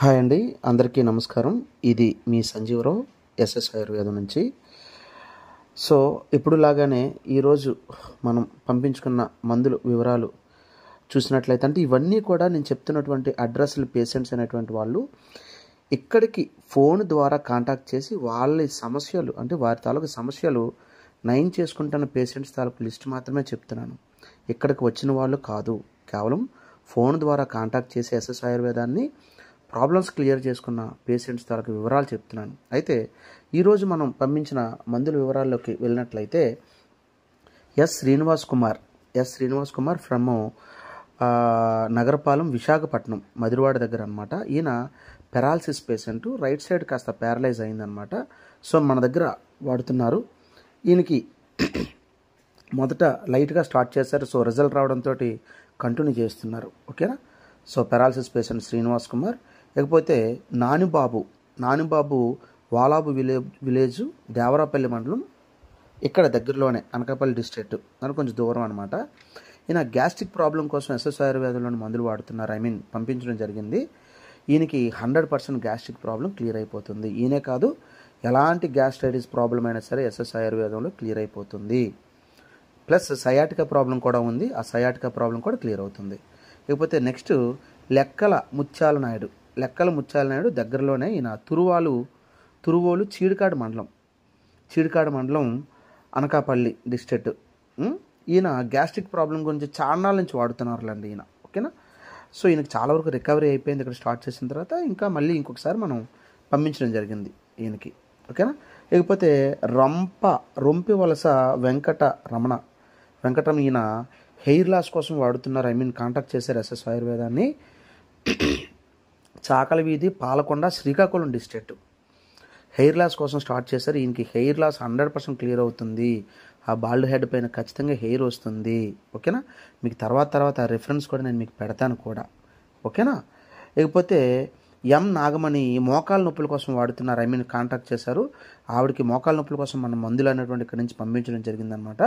Hi అండి, అందరికీ నమస్కారం. ఇది మీ సంజీవరావు ఎస్ఎస్ ఆయుర్వేదం నుంచి. సో ఇప్పుడు లాగానే ఈరోజు మనం పంపించుకున్న మందులు వివరాలు చూసినట్లయితే, అంటే ఇవన్నీ కూడా నేను చెప్తున్నటువంటి అడ్రస్లు పేషెంట్స్ అనేటువంటి వాళ్ళు ఇక్కడికి ఫోన్ ద్వారా కాంటాక్ట్ చేసి వాళ్ళ సమస్యలు, అంటే వారి తాలూకు సమస్యలు నయం చేసుకుంటున్న పేషెంట్స్ తాలూకు లిస్ట్ మాత్రమే చెప్తున్నాను. ఇక్కడికి వచ్చిన వాళ్ళు కాదు, కేవలం ఫోన్ ద్వారా కాంటాక్ట్ చేసి ఎస్ఎస్ ఆయుర్వేదాన్ని ప్రాబ్లమ్స్ క్లియర్ చేసుకున్న పేషెంట్స్ తాలూకు వివరాలు చెప్తున్నాను. అయితే ఈరోజు మనం పంపించిన మందుల వివరాల్లోకి వెళ్ళినట్లయితే, ఎస్ శ్రీనివాస్ కుమార్ ఫ్రమ్ నగరపాలెం, విశాఖపట్నం, మధురవాడ దగ్గర అనమాట. ఈయన పెరాలసిస్ పేషెంట్, రైట్ సైడ్ కాస్త ప్యారలైజ్ అయిందనమాట. సో మన దగ్గర వాడుతున్నారు. ఈయనకి మొదట లైట్గా స్టార్ట్ చేశారు, సో రిజల్ట్ రావడంతో కంటిన్యూ చేస్తున్నారు. ఓకేనా. So paralysis patient Srinivas Kumar. లేకపోతే నానిబాబు వాలాబు విలేజ్, దేవరాపల్లి మండలం, ఇక్కడ దగ్గరలోనే, అనకాపల్లి డిస్ట్రిక్ట్, దానికి కొంచెం దూరం అనమాట. ఈయన గ్యాస్ట్రిక్ ప్రాబ్లం కోసం ఎస్ఎస్ ఆయుర్వేదంలోని మందులు వాడుతున్నారు, పంపించడం జరిగింది. ఈయనకి 100% గ్యాస్ట్రిక్ ప్రాబ్లం క్లియర్ అయిపోతుంది. ఈయనే కాదు, ఎలాంటి గ్యాస్ట్రైటిస్ ప్రాబ్లం అయినా సరే ఎస్ఎస్ ఆయుర్వేదంలో క్లియర్ అయిపోతుంది. ప్లస్ సయాటికా ప్రాబ్లం కూడా ఉంది, ఆ సయాటికా ప్రాబ్లం కూడా క్లియర్ అవుతుంది. లేకపోతే నెక్స్ట్ లెక్కల ముత్యాల నాయుడు దగ్గరలోనే, ఈయన తురువోలు చీడికాడు మండలం, అనకాపల్లి డిస్ట్రిక్ట్. ఈయన గ్యాస్ట్రిక్ ప్రాబ్లం గురించి చాలా నుంచి వాడుతున్నారులేండి ఈయన. ఓకేనా. సో ఈయనకి చాలా వరకు రికవరీ అయిపోయింది ఇక్కడ స్టార్ట్ చేసిన తర్వాత. ఇంకా మళ్ళీ ఇంకొకసారి మనం పంపించడం జరిగింది ఈయనకి. ఓకేనా. లేకపోతే రొంపి వలస వెంకటరమణ, ఈయన హెయిర్ లాస్ కోసం వాడుతున్నారు, కాంటాక్ట్ చేశారు ఎస్ఎస్ ఆయుర్వేదాన్ని. చాకల వీధి, Palakonda, Srikakulam district. Hair loss కోసం స్టార్ట్ చేశారు. ఈయనకి హెయిర్ లాస్ 100% క్లియర్ అవుతుంది. ఆ బాల్డ్ హెడ్ పైన ఖచ్చితంగా హెయిర్ వస్తుంది. ఓకేనా. మీకు తర్వాత ఆ రిఫరెన్స్ కూడా నేను మీకు పెడతాను కూడా. ఓకేనా. లేకపోతే ఎం నాగమణి మోకాల నొప్పుల కోసం వాడుతున్నారు, కాంటాక్ట్ చేశారు. ఆవిడకి మోకాల నొప్పుల కోసం మనం మందులు అనేటువంటి ఇక్కడి నుంచి పంపించడం జరిగిందనమాట.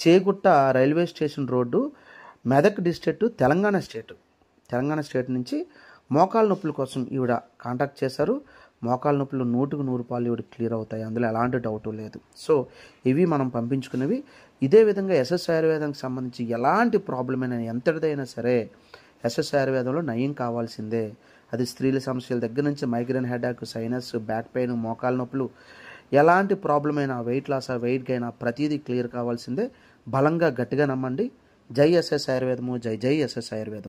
Chegunta railway station road, Medak district, Telangana state నుంచి మోకాల నొప్పుల కోసం ఈవిడ కాంటాక్ట్ చేశారు. మోకాల నొప్పులు 100% ఈవిడ క్లియర్ అవుతాయి, అందులో ఎలాంటి డౌటు లేదు. సో ఇవి మనం పంపించుకునేవి. ఇదే విధంగా ఎస్ఎస్ ఆయుర్వేదానికి సంబంధించి ఎలాంటి ప్రాబ్లం అయినా, ఎంతటిదైనా సరే ఎస్ఎస్ ఆయుర్వేదంలో నయం కావాల్సిందే. అది స్త్రీల సమస్యల దగ్గర నుంచి migraine headache, sinus, back pain, మోకాల నొప్పులు, ఎలాంటి ప్రాబ్లం అయినా, వెయిట్ లాస్, వెయిట్ గెయిన్, ప్రతిదీ క్లియర్ కావాల్సిందే. బలంగా గట్టిగా నమ్మండి. జై ఎస్ఎస్ ఆయుర్వేదము, జై ఎస్ఎస్ ఆయుర్వేదం.